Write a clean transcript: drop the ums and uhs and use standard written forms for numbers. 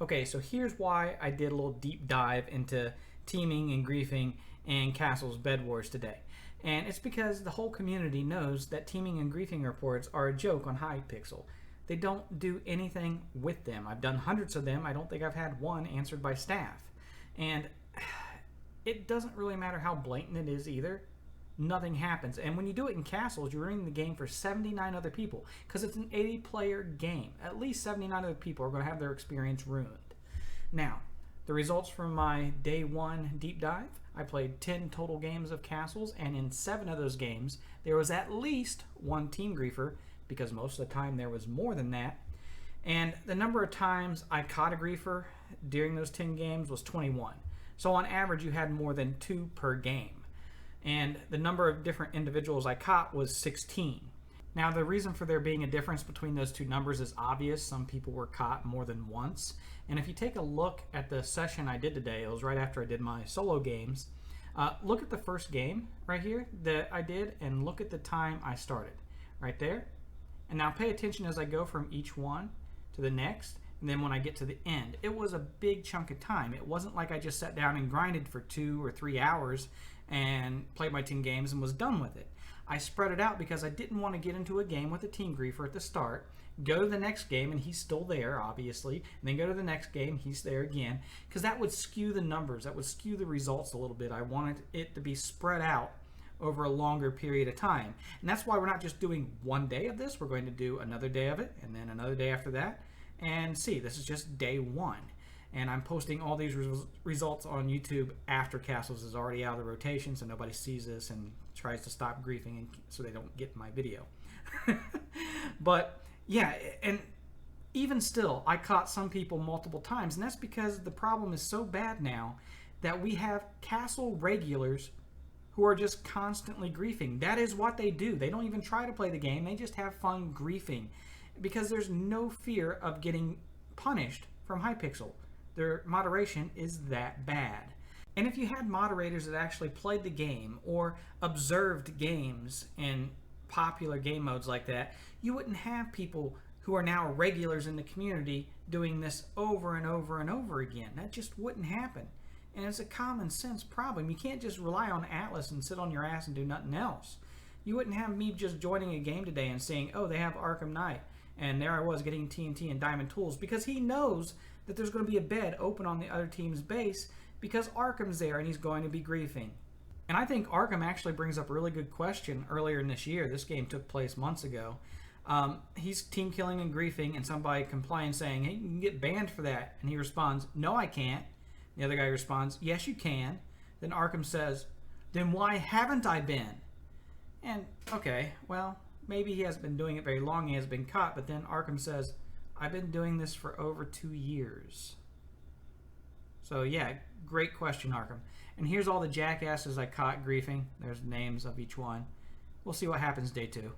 Okay, so here's why I did a little deep dive into teaming and griefing and Castle's Bed Wars today. And it's because the whole community knows that teaming and griefing reports are a joke on Hypixel. They don't do anything with them. I've done hundreds of them. I don't think I've had one answered by staff. And it doesn't really matter how blatant it is either. Nothing happens. And when you do it in Castles, you're running the game for 79 other people because it's an 80-player game. At least 79 other people are going to have their experience ruined. Now, the results from my day one deep dive, I played 10 total games of Castles, and in 7 of those games, there was at least one team griefer, because most of the time there was more than that. And the number of times I caught a griefer during those 10 games was 21. So on average, you had more than 2 per game. And the number of different individuals I caught was 16. Now, the reason for there being a difference between those two numbers is obvious. Some people were caught more than once. And if you take a look at the session I did today, it was right after I did my solo games. Look at the first game right here that I did, and look at the time I started right there. And now pay attention as I go from each one to the next. And then when I get to the end, it was a big chunk of time. It wasn't like I just sat down and grinded for 2 or 3 hours and played my 10 games and was done with it. I spread it out because I didn't want to get into a game with a team griefer at the start, go to the next game and he's still there, obviously, and then go to the next game, he's there again, because that would skew the numbers, that would skew the results a little bit. I wanted it to be spread out over a longer period of time. And that's why we're not just doing one day of this, we're going to do another day of it, and then another day after that. And see, this is just day one. And I'm posting all these results on YouTube after Castles is already out of the rotation, so nobody sees this and tries to stop griefing and so they don't get my video. But yeah, and even still, I caught some people multiple times, and that's because the problem is so bad now that we have Castle regulars who are just constantly griefing. That is what they do. They don't even try to play the game. They just have fun griefing because there's no fear of getting punished from Hypixel. Their moderation is that bad. And if you had moderators that actually played the game or observed games in popular game modes like that, you wouldn't have people who are now regulars in the community doing this over and over and over again. That just wouldn't happen. And it's a common sense problem. You can't just rely on Atlas and sit on your ass and do nothing else. You wouldn't have me just joining a game today and saying, oh, they have Arkham Knight, and there I was getting TNT and Diamond Tools, because he knows that there's going to be a bed open on the other team's base because Arkham's there and he's going to be griefing. And I think Arkham actually brings up a really good question earlier in this year. This game took place months ago. He's team killing and griefing, and somebody complains saying, hey, you can get banned for that. And he responds, no, I can't. The other guy responds, yes, you can. Then Arkham says, then why haven't I been? And, okay, well, maybe he hasn't been doing it very long, he has been caught, but then Arkham says, I've been doing this for over 2 years. So yeah, great question, Arkham. And here's all the jackasses I caught griefing. There's names of each one. We'll see what happens day 2.